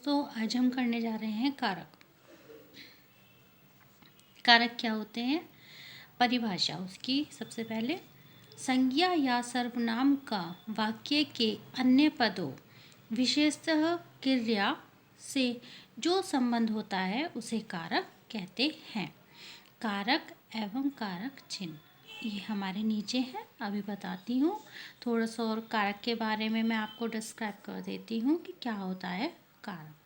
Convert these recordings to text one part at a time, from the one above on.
दोस्तों, आज हम करने जा रहे हैं कारक। कारक क्या होते हैं? परिभाषा उसकी। सबसे पहले, संज्ञा या सर्वनाम का वाक्य के अन्य पदों विशेषतः क्रिया से जो संबंध होता है उसे कारक कहते हैं। कारक एवं कारक चिन्ह ये हमारे नीचे हैं। अभी बताती हूँ थोड़ा सा और कारक के बारे में। मैं आपको डिस्क्राइब कर देती हूँ कि क्या होता है कारक।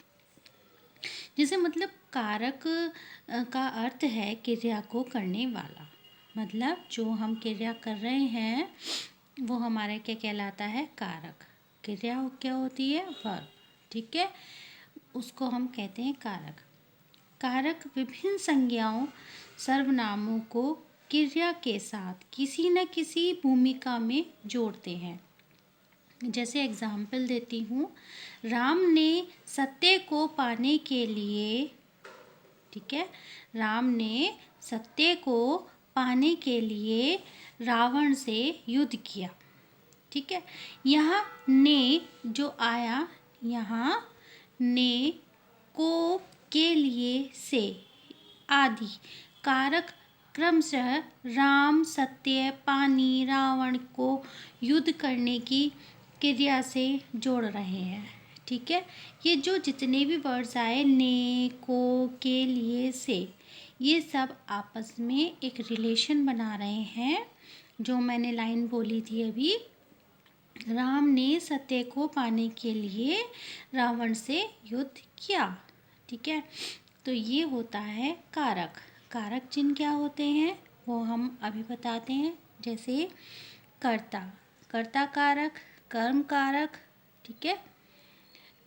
जैसे मतलब कारक का अर्थ है क्रिया को करने वाला। मतलब जो हम क्रिया कर रहे हैं वो हमारे क्या कहलाता है? कारक। क्रिया क्या होती है? वर्ब। ठीक है, उसको हम कहते हैं कारक। कारक विभिन्न संज्ञाओं सर्वनामों को क्रिया के साथ किसी न किसी भूमिका में जोड़ते हैं। जैसे एग्जाम्पल देती हूँ, राम ने सत्य को पाने के लिए, ठीक है, राम ने सत्य को पाने के लिए रावण से युद्ध किया। ठीक है, यहाँ ने जो आया, यहाँ ने, को, के लिए, से आदि कारक क्रमशः राम, सत्य, पानी, रावण को युद्ध करने की क्रिया से जोड़ रहे हैं। ठीक है, ये जो जितने भी वर्ड्स आए, ने, को, के लिए, से, ये सब आपस में एक रिलेशन बना रहे हैं। जो मैंने लाइन बोली थी अभी, राम ने सत्य को पाने के लिए रावण से युद्ध किया। ठीक है, तो ये होता है कारक। कारक चिन्ह क्या होते हैं वो हम अभी बताते हैं। जैसे कर्ता, कर्ता कारक, कर्म कारक, ठीक है,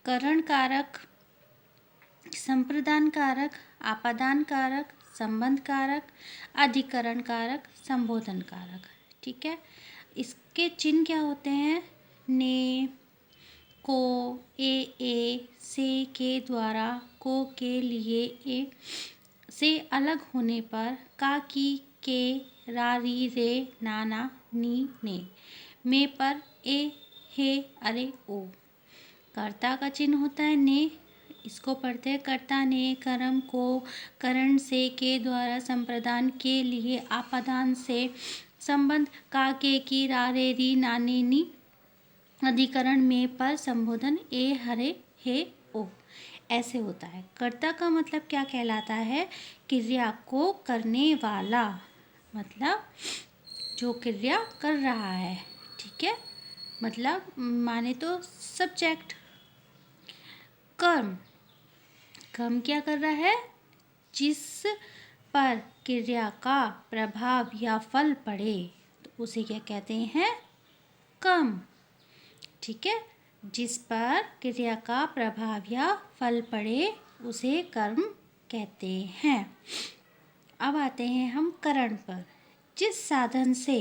करण कारक, संप्रदान कारक, आपादान कारक, संबंध कारक, अधिकरण कारक, संबोधन कारक। ठीक है, इसके चिन्ह क्या होते हैं? ने, को, ए, से, के द्वारा, को, के लिए, ए से अलग होने पर, का, की, के, रा, री, रे, ना, नी, ने, में पर, ए, हे, अरे, ओ। कर्ता का चिन्ह होता है ने, इसको पढ़ते हैं कर्ता ने, कर्म को, करण से, के द्वारा, संप्रदान के लिए, आपादान से, संबंध का, के, की, रा, रे, री, ना, ने, नी, अधिकरण में पर, संबोधन ए, हरे, हे, ओ। ऐसे होता है। कर्ता का मतलब क्या कहलाता है? क्रिया को करने वाला, मतलब जो क्रिया कर रहा है। ठीक है, मतलब माने तो सब्जेक्ट। कर्म, कर्म क्या कर रहा है? जिस पर क्रिया का प्रभाव या फल पड़े तो उसे क्या कहते हैं? कर्म। ठीक है, जिस पर क्रिया का प्रभाव या फल पड़े उसे कर्म कहते हैं। अब आते हैं हम करण पर। जिस साधन से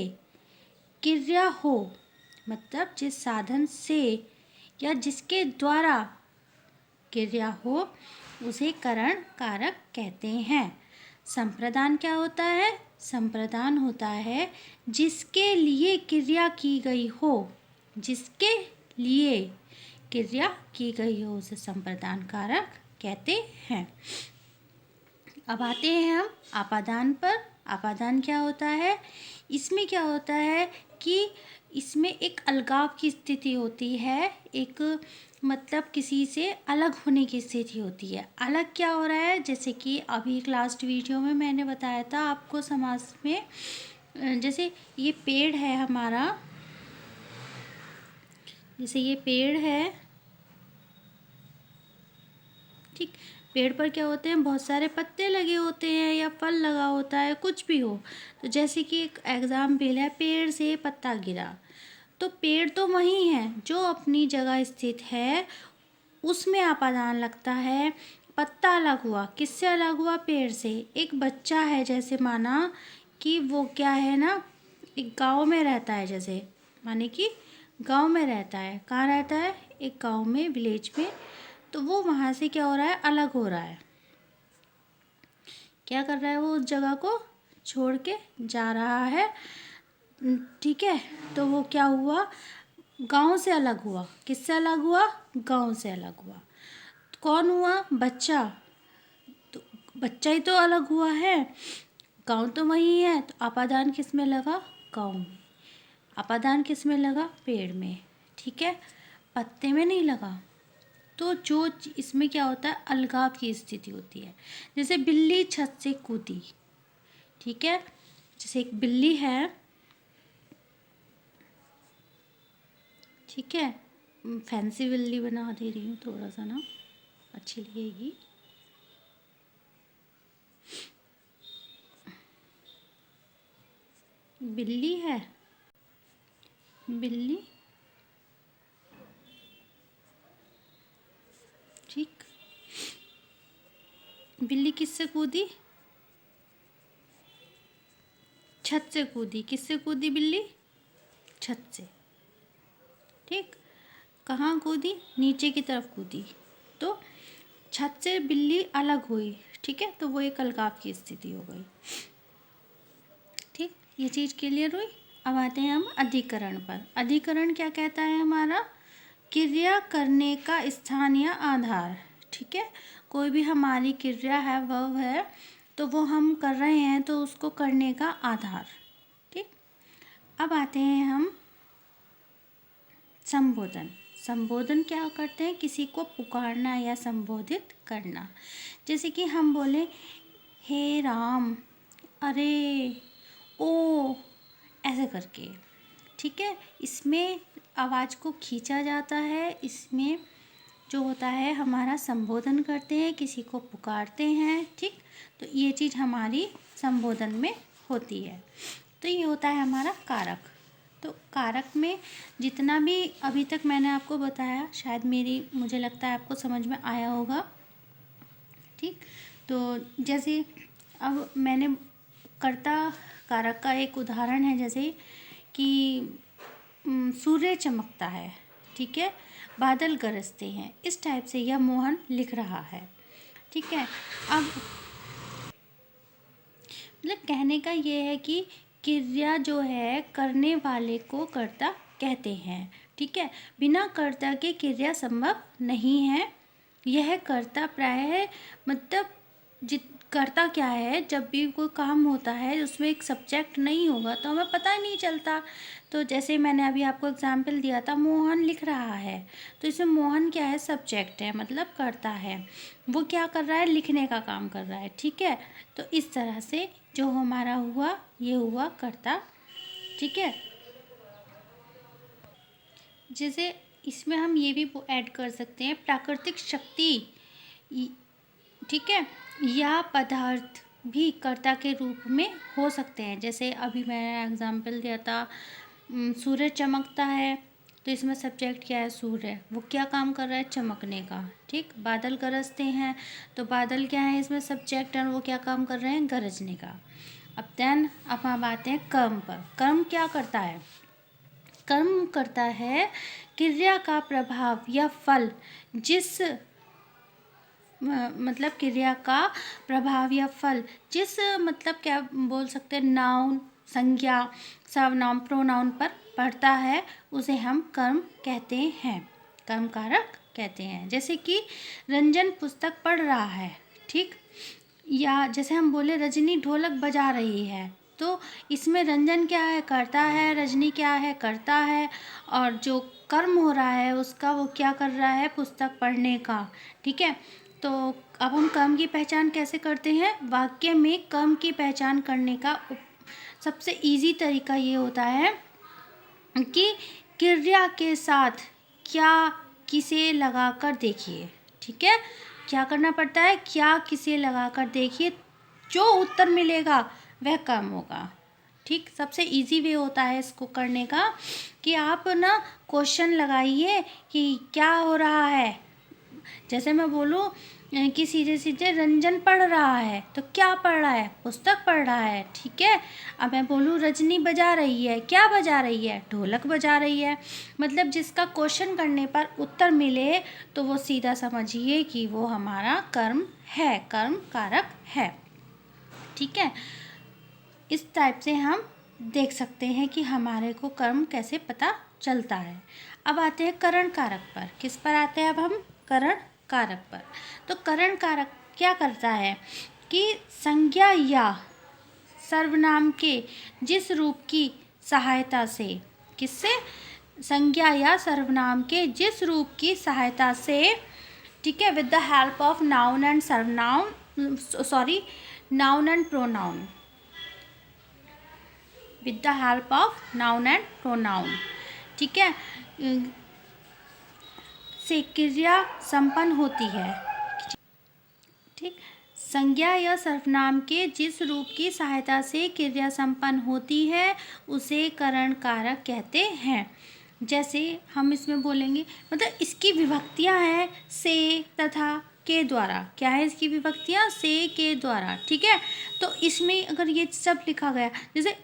क्रिया हो, मतलब जिस साधन से या जिसके द्वारा क्रिया हो उसे करण कारक कहते हैं। संप्रदान क्या होता है? संप्रदान होता है जिसके लिए क्रिया की गई हो, जिसके लिए क्रिया की गई हो उसे संप्रदान कारक कहते हैं। अब आते हैं हम आपादान पर। आपादान क्या होता है? इसमें क्या होता है कि इसमें एक अलगाव की स्थिति होती है, एक मतलब किसी से अलग होने की स्थिति होती है। अलग क्या हो रहा है? जैसे कि अभी एक लास्ट वीडियो में मैंने बताया था आपको समास में, जैसे ये पेड़ है हमारा, जैसे ये पेड़ है, ठीक, पेड़ पर क्या होते हैं? बहुत सारे पत्ते लगे होते हैं या फल लगा होता है, कुछ भी हो। तो जैसे कि एक एग्जाम्पल है, पेड़ से पत्ता गिरा, तो पेड़ तो वही है जो अपनी जगह स्थित है, उसमें आपादान लगता है। पत्ता अलग हुआ, किससे अलग हुआ? पेड़ से। एक बच्चा है, जैसे माना कि वो क्या है ना, एक गांव में रहता है, जैसे माने कि गांव में रहता है। कहाँ रहता है? एक गांव में, विलेज में। तो वो वहाँ से क्या हो रहा है? अलग हो रहा है। क्या कर रहा है? वो उस जगह को छोड़ के जा रहा है। ठीक है, तो वो क्या हुआ? गांव से अलग हुआ। किससे अलग हुआ? गांव से अलग हुआ। कौन हुआ? बच्चा। तो बच्चा ही तो अलग हुआ है, गाँव तो वही है, तो अपादान किस में लगा? गाँव में। अपादान किस में लगा? पेड़ में। ठीक है, पत्ते में नहीं लगा। तो जो इसमें क्या होता है, अलगाव की स्थिति होती है। जैसे बिल्ली छत से कूदी, ठीक है, जैसे एक बिल्ली है, ठीक है, फैंसी बिल्ली बना दे रही हूँ थोड़ा सा ना, अच्छी लगेगी। बिल्ली है, बिल्ली, ठीक, बिल्ली किससे कूदी? छत से कूदी। किससे कूदी बिल्ली? छत से। ठीक, कहाँ कूदी? नीचे की तरफ कूदी। तो छत से बिल्ली अलग हुई, ठीक है, तो वो एक अलगाव की स्थिति हो गई। ठीक, ये चीज़ क्लियर हुई। अब आते हैं हम अधिकरण पर। अधिकरण क्या कहता है हमारा? क्रिया करने का स्थान या आधार। ठीक है, कोई भी हमारी क्रिया है, वर्ब है, तो वो हम कर रहे हैं तो उसको करने का आधार। ठीक, अब आते हैं हम संबोधन। संबोधन क्या करते हैं? किसी को पुकारना या संबोधित करना। जैसे कि हम बोले, हे राम, अरे, ओ, ऐसे करके। ठीक है, इसमें आवाज़ को खींचा जाता है। इसमें जो होता है हमारा संबोधन करते हैं, किसी को पुकारते हैं। ठीक, तो ये चीज़ हमारी संबोधन में होती है। तो ये होता है हमारा कारक। तो कारक में जितना भी अभी तक मैंने आपको बताया, शायद मुझे लगता है आपको समझ में आया होगा। ठीक, तो जैसे अब मैंने कर्ता कारक का एक उदाहरण है, जैसे कि सूर्य चमकता है, ठीक है, बादल गरजते हैं, इस टाइप से यह मोहन लिख रहा है। ठीक है, अब मतलब कहने का ये है कि क्रिया जो है करने वाले को कर्ता कहते हैं। ठीक है, बिना कर्ता के क्रिया संभव नहीं है। यह कर्ता प्रायः मतलब कर्ता क्या है, जब भी कोई काम होता है उसमें एक सब्जेक्ट नहीं होगा तो हमें पता ही नहीं चलता। तो जैसे मैंने अभी आपको एग्जाम्पल दिया था, मोहन लिख रहा है, तो इसमें मोहन क्या है? सब्जेक्ट है, मतलब कर्ता है। वो क्या कर रहा है? लिखने का काम कर रहा है। ठीक है, तो इस तरह से जो हमारा हुआ, ये हुआ कर्ता। ठीक है, जैसे इसमें हम ये भी ऐड कर सकते हैं, प्राकृतिक शक्ति, ठीक है, या पदार्थ भी कर्ता के रूप में हो सकते हैं। जैसे अभी मैंने एग्जाम्पल दिया था, सूरज चमकता है, तो इसमें सब्जेक्ट क्या है? सूर्य। वो क्या काम कर रहा है? चमकने का। ठीक, बादल गरजते हैं, तो बादल क्या है? इसमें सब्जेक्ट, और वो क्या काम कर रहे हैं? गरजने का। अब हम आते हैं कर्म पर। कर्म क्या करता है? कर्म करता है क्रिया का प्रभाव या फल, जिस मतलब क्रिया का प्रभाव या फल जिस मतलब क्या बोल सकते हैं, नाउन, संज्ञा, सर्वनाम, प्रोनाउन पर पड़ता है, उसे हम कर्म कहते हैं, कर्म कारक कहते हैं। जैसे कि रंजन पुस्तक पढ़ रहा है, ठीक, या जैसे हम बोले रजनी ढोलक बजा रही है, तो इसमें रंजन क्या है? करता है, रजनी क्या है? करता है, और जो कर्म हो रहा है उसका, वो क्या कर रहा है? पुस्तक पढ़ने का। ठीक है, तो अब हम कर्म की पहचान कैसे करते हैं? वाक्य में कर्म की पहचान करने का सबसे इजी तरीका ये होता है कि क्रिया के साथ क्या किसे लगाकर देखिए। ठीक है, क्या करना पड़ता है? क्या किसे लगाकर देखिए, जो उत्तर मिलेगा वह कर्म होगा। ठीक, सबसे इजी वे होता है इसको करने का कि आप ना क्वेश्चन लगाइए कि क्या हो रहा है। जैसे मैं बोलूँ कि सीधे सीधे रंजन पढ़ रहा है, तो क्या पढ़ रहा है? पुस्तक पढ़ रहा है। ठीक है, अब मैं बोलूँ रजनी बजा रही है, क्या बजा रही है? ढोलक बजा रही है। मतलब जिसका क्वेश्चन करने पर उत्तर मिले तो वो सीधा समझिए कि वो हमारा कर्म है, कर्म कारक है। ठीक है, इस टाइप से हम देख सकते हैं कि हमारे को कर्म कैसे पता चलता है। अब आते हैं करण कारक पर। किस पर आते हैं अब हम? करण कारक पर। तो करण कारक क्या करता है कि संज्ञा या सर्वनाम के जिस रूप की सहायता से, किससे, संज्ञा या सर्वनाम के जिस रूप की सहायता से, ठीक है, with the help of noun and सर्वनाउन, noun and pronoun, with the help of noun and pronoun, ठीक है, से क्रिया संपन्न होती है। ठीक, संज्ञा या सर्वनाम के जिस रूप की सहायता से क्रिया संपन्न होती है उसे करण कारक कहते हैं। जैसे हम इसमें बोलेंगे, मतलब इसकी विभक्तियां हैं से तथा के द्वारा। क्या है इसकी विभक्तियां? से, के द्वारा। ठीक है, तो इसमें अगर ये सब लिखा गया, जैसे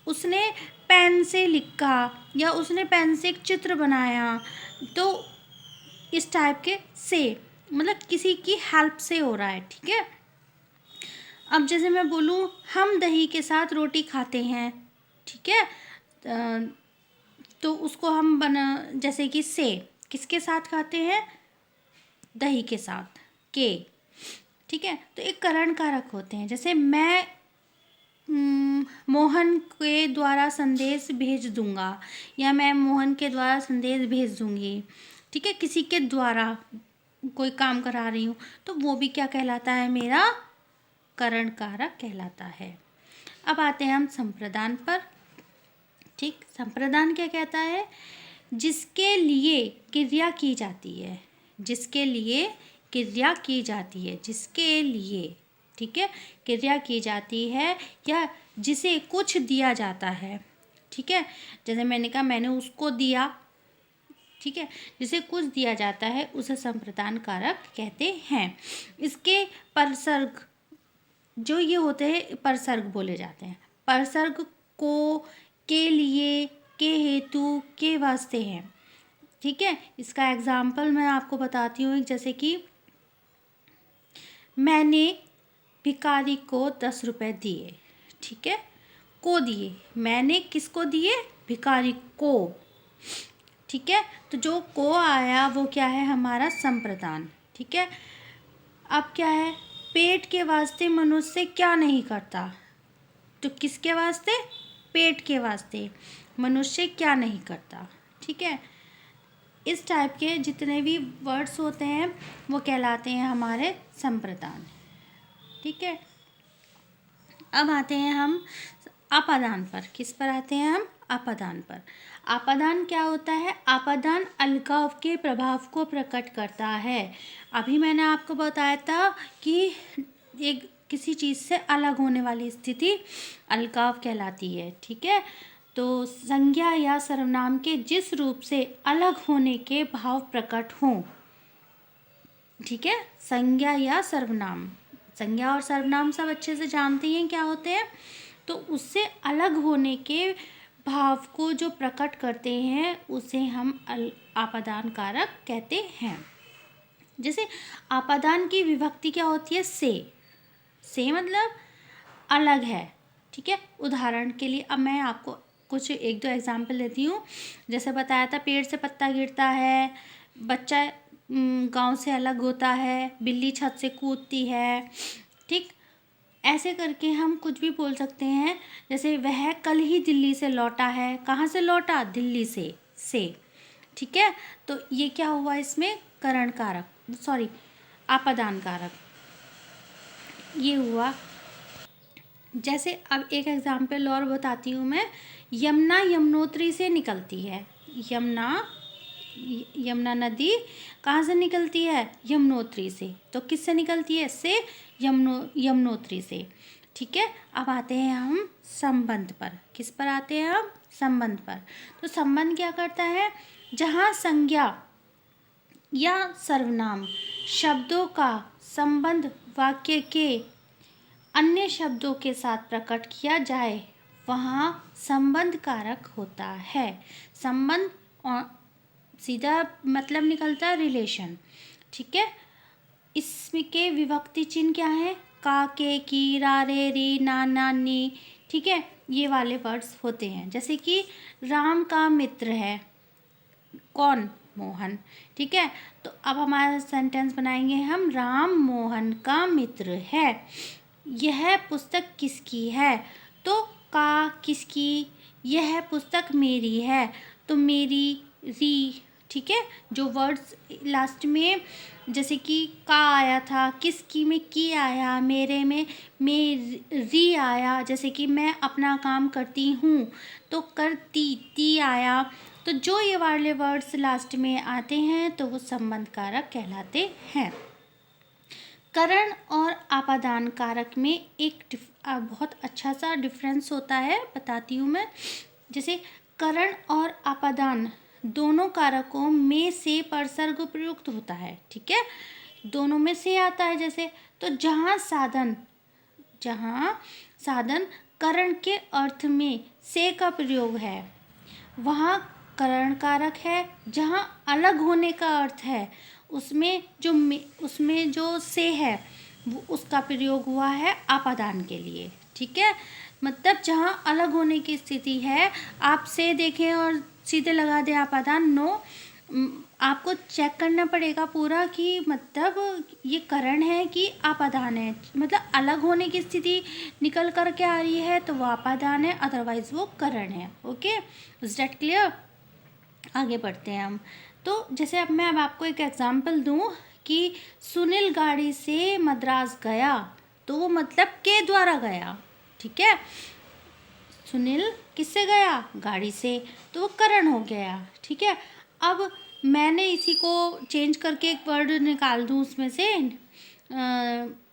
उसने पेन से लिखा या उसने पेन से एक चित्र बनाया, तो इस टाइप के से, मतलब किसी की हेल्प से हो रहा है। ठीक है, अब जैसे मैं बोलूँ हम दही के साथ रोटी खाते हैं, ठीक है, तो उसको हम जैसे कि से किसके साथ खाते हैं? दही के साथ, के। ठीक है, तो एक करण कारक होते हैं। जैसे मैं मोहन के द्वारा संदेश भेज दूंगा या मैं मोहन के द्वारा संदेश भेज दूंगी। ठीक है, किसी के द्वारा कोई काम करा रही हूँ, तो वो भी क्या कहलाता है? मेरा करण कारक कहलाता है। अब आते हैं हम संप्रदान पर। ठीक, संप्रदान क्या कहता है? जिसके लिए क्रिया की जाती है, जिसके लिए क्रिया की जाती है, जिसके लिए, ठीक है, क्रिया की जाती है या जिसे कुछ दिया जाता है। ठीक है, जैसे मैंने कहा मैंने उसको दिया। ठीक है, जिसे कुछ दिया जाता है उसे संप्रदान कारक कहते हैं। इसके परसर्ग जो ये होते हैं, परसर्ग बोले जाते हैं। परसर्ग को, के लिए, के हेतु, के वास्ते हैं। ठीक है, इसका एग्जाम्पल मैं आपको बताती हूँ। जैसे कि मैंने भिखारी को 10 रुपए दिए। ठीक है, को दिए, मैंने किसको दिए? भिखारी को। ठीक है, तो जो को आया वो क्या है? हमारा संप्रदान। ठीक है, अब क्या है? पेट के वास्ते मनुष्य क्या नहीं करता? तो किसके वास्ते? पेट के वास्ते मनुष्य क्या नहीं करता। ठीक है, इस टाइप के जितने भी वर्ड्स होते हैं वो कहलाते हैं हमारे संप्रदान। ठीक है, अब आते हैं हम आपादान पर। किस पर आते हैं हम? आपादान पर। आपादान क्या होता है? आपादान अलगाव के प्रभाव को प्रकट करता है। अभी मैंने आपको बताया था कि एक किसी चीज़ से अलग होने वाली स्थिति अलगाव कहलाती है। ठीक है, तो संज्ञा या सर्वनाम के जिस रूप से अलग होने के भाव प्रकट हों। ठीक है, संज्ञा या सर्वनाम, संज्ञा और सर्वनाम सब अच्छे से जानते हैं क्या होते हैं। तो उससे अलग होने के भाव को जो प्रकट करते हैं उसे हम आपादान कारक कहते हैं। जैसे आपादान की विभक्ति क्या होती है? से मतलब अलग है। ठीक है, उदाहरण के लिए अब मैं आपको कुछ एक दो एग्जाम्पल देती हूँ। जैसे बताया था पेड़ से पत्ता गिरता है, बच्चा गांव से अलग होता है, बिल्ली छत से कूदती है। ठीक, ऐसे करके हम कुछ भी बोल सकते हैं। जैसे वह कल ही दिल्ली से लौटा है। कहाँ से लौटा? दिल्ली से। ठीक है, तो ये क्या हुआ? इसमें करण कारक, सॉरी आपादान कारक ये हुआ। जैसे अब एक एग्जाम्पल और बताती हूँ मैं। यमुना यमुनोत्री से निकलती है। यमुना नदी कहाँ से निकलती है? यमुनोत्री से। तो किससे निकलती है? से, यमुनोत्री से। ठीक है, अब आते हैं हम संबंध पर। किस पर आते हैं हम? संबंध पर। तो संबंध क्या करता है? जहाँ संज्ञा या सर्वनाम शब्दों का संबंध वाक्य के अन्य शब्दों के साथ प्रकट किया जाए वहाँ संबंध कारक होता है। संबंध और सीधा मतलब निकलता है रिलेशन। ठीक है, इसके विभक्ति चिन्ह क्या है? का, के, की, रा, रे, री, ना, नी। ठीक है, ये वाले वर्ड्स होते हैं। जैसे कि राम का मित्र है कौन? मोहन। ठीक है, तो अब हमारा सेंटेंस बनाएंगे हम, राम मोहन का मित्र है। यह पुस्तक किसकी है? तो का किसकी, यह पुस्तक मेरी है, तो मेरी री। ठीक है, जो वर्ड्स लास्ट में जैसे कि का आया था, किसकी में की आया, मेरे में री आया, जैसे कि मैं अपना काम करती हूँ तो करती ती आया। तो जो ये वाले वर्ड्स लास्ट में आते हैं तो वो संबंध कारक कहलाते हैं। करण और आपादान कारक में एक बहुत अच्छा सा डिफरेंस होता है, बताती हूँ मैं। जैसे करण और आपादान दोनों कारकों में से परसर्ग प्रयुक्त होता है। ठीक है, दोनों में से आता है। जैसे तो जहाँ साधन करण के अर्थ में से का प्रयोग है वहाँ करण कारक है। जहाँ अलग होने का अर्थ है उसमें जो से है वो उसका प्रयोग हुआ है आपादान के लिए। ठीक है, मतलब जहाँ अलग होने की स्थिति है, आप से देखें और सीधे लगा दें आपादान, नो, आपको चेक करना पड़ेगा पूरा कि मतलब ये करण है कि आपादान है। मतलब अलग होने की स्थिति निकल कर के आ रही है तो वो आपादान है, अदरवाइज वो करण है। Okay, is that clear? आगे बढ़ते हैं हम। तो जैसे अब मैं आपको एक एग्जांपल दूं कि सुनील गाड़ी से मद्रास गया, तो वो मतलब के द्वारा गया। ठीक है, सुनील किससे गया? गाड़ी से, तो वो करण हो गया। ठीक है, अब मैंने इसी को चेंज करके एक वर्ड निकाल दूं उसमें से,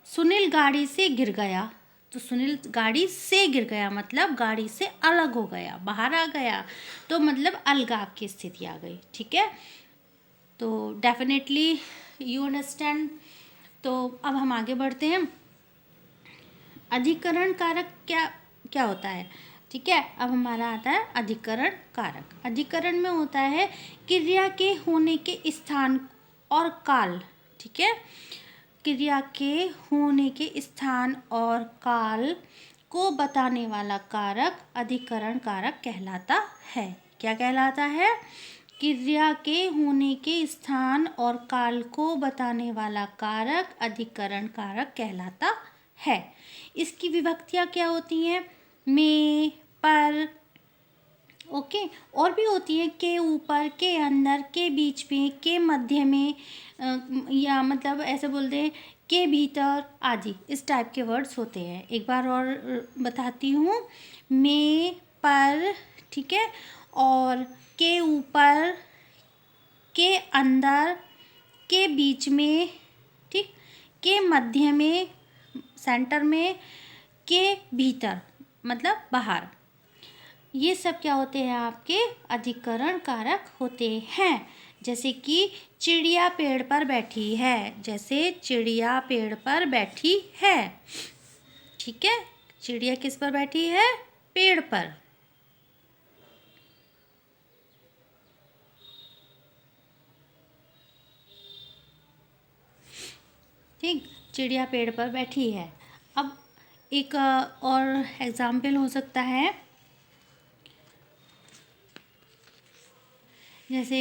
सुनील गाड़ी से गिर गया, तो सुनील गाड़ी से गिर गया मतलब गाड़ी से अलग हो गया, बाहर आ गया, तो मतलब अलगाव की स्थिति आ गई। ठीक है, तो डेफिनेटली यू अंडरस्टैंड। तो अब हम आगे बढ़ते हैं। अधिकरण कारक क्या क्या होता है? ठीक है, अब हमारा आता है अधिकरण कारक। अधिकरण में होता है क्रिया के होने के स्थान और काल। ठीक है, क्रिया के होने के स्थान और काल को बताने वाला कारक अधिकरण कारक कहलाता है। क्या कहलाता है? क्रिया के होने के स्थान और काल को बताने वाला कारक अधिकरण कारक कहलाता है। इसकी विभक्तियाँ क्या होती हैं? में, पर, ओके, और भी होती है के ऊपर, के अंदर, के बीच में, के मध्य में, या मतलब ऐसे बोलते हैं के भीतर आदि, इस टाइप के वर्ड्स होते हैं। एक बार और बताती हूँ, में, पर, ठीक है, और के ऊपर, के अंदर, के बीच में, ठीक, के मध्य में, सेंटर में, के भीतर मतलब बाहर, ये सब क्या होते हैं? आपके अधिकरण कारक होते हैं। जैसे कि चिड़िया पेड़ पर बैठी है, जैसे चिड़िया पेड़ पर बैठी है। ठीक है, चिड़िया किस पर बैठी है? पेड़ पर। ठीक, चिड़िया पेड़ पर बैठी है। अब एक और एग्जाम्पल हो सकता है, जैसे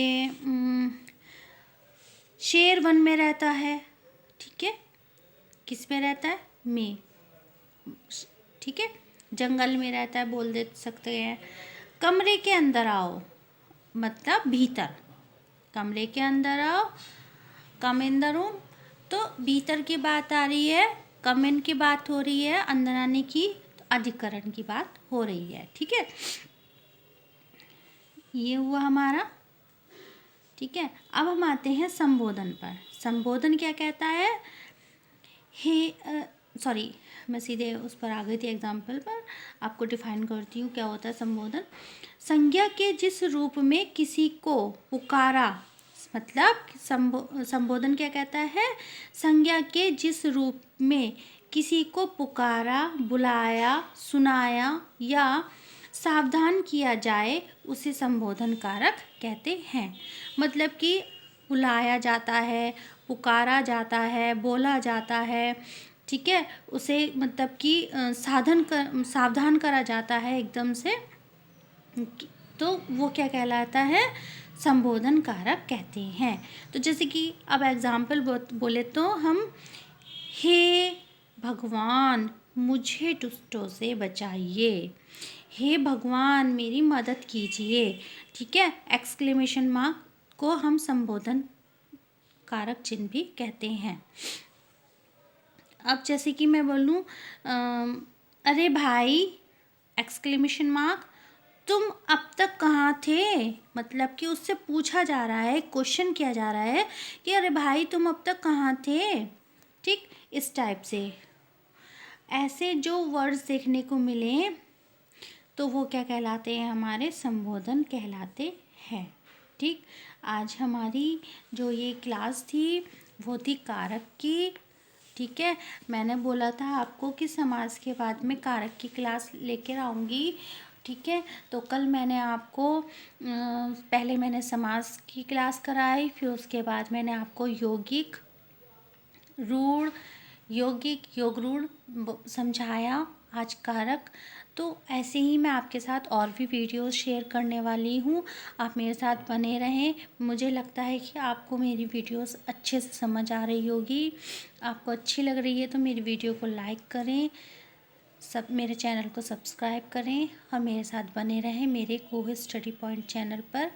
शेर वन में रहता है। ठीक है, किस में रहता है? में। ठीक है, जंगल में रहता है, बोल दे सकते हैं। कमरे के अंदर आओ मतलब भीतर, कमरे के अंदर आओ, कम इन द रूम, तो भीतर की बात आ रही है, कम इन की बात हो रही है, अंदर आने की, तो अधिकरण की बात हो रही है। ठीक है, ये हुआ हमारा। ठीक है, अब हम आते हैं संबोधन पर। संबोधन क्या कहता है? हे सॉरी, मैं सीधे उस पर आ गई थी एग्जाम्पल पर। आपको डिफाइन करती हूँ क्या होता है संबोधन। संज्ञा के जिस रूप में किसी को पुकारा, मतलब संबोधन क्या कहता है? संज्ञा के जिस रूप में किसी को पुकारा, बुलाया, सुनाया या सावधान किया जाए उसे संबोधन कारक कहते हैं। मतलब कि बुलाया जाता है, पुकारा जाता है, बोला जाता है, ठीक है, उसे मतलब कि सावधान करा जाता है एकदम से, तो वो क्या कहलाता है? संबोधन कारक कहते हैं। तो जैसे कि अब एग्जाम्पल बोले तो हम, हे भगवान मुझे दुष्टों से बचाइए, हे भगवान मेरी मदद कीजिए। ठीक है, एक्सक्लेमेशन मार्क को हम संबोधन कारक चिन्ह भी कहते हैं। अब जैसे कि मैं बोलूँ अरे भाई एक्सक्लेमेशन मार्क, तुम अब तक कहाँ थे, मतलब कि उससे पूछा जा रहा है, क्वेश्चन किया जा रहा है कि अरे भाई तुम अब तक कहाँ थे। ठीक, इस टाइप से ऐसे जो वर्ड्स देखने को मिले तो वो क्या कहलाते हैं, हमारे संबोधन कहलाते हैं। ठीक, आज हमारी जो ये क्लास थी वो थी कारक की। ठीक है, मैंने बोला था आपको कि समास के बाद में कारक की क्लास लेकर आऊँगी। ठीक है, तो कल मैंने आपको पहले मैंने समास की क्लास कराई, फिर उसके बाद मैंने आपको यौगिक, रूढ़, यौगिक, योग रूढ़ समझाया, आज कारक। तो ऐसे ही मैं आपके साथ और भी वीडियोस शेयर करने वाली हूँ, आप मेरे साथ बने रहें। मुझे लगता है कि आपको मेरी वीडियोस अच्छे से समझ आ रही होगी। आपको अच्छी लग रही है तो मेरी वीडियो को लाइक करें, सब मेरे चैनल को सब्सक्राइब करें और मेरे साथ बने रहें मेरे कोह स्टडी पॉइंट चैनल पर।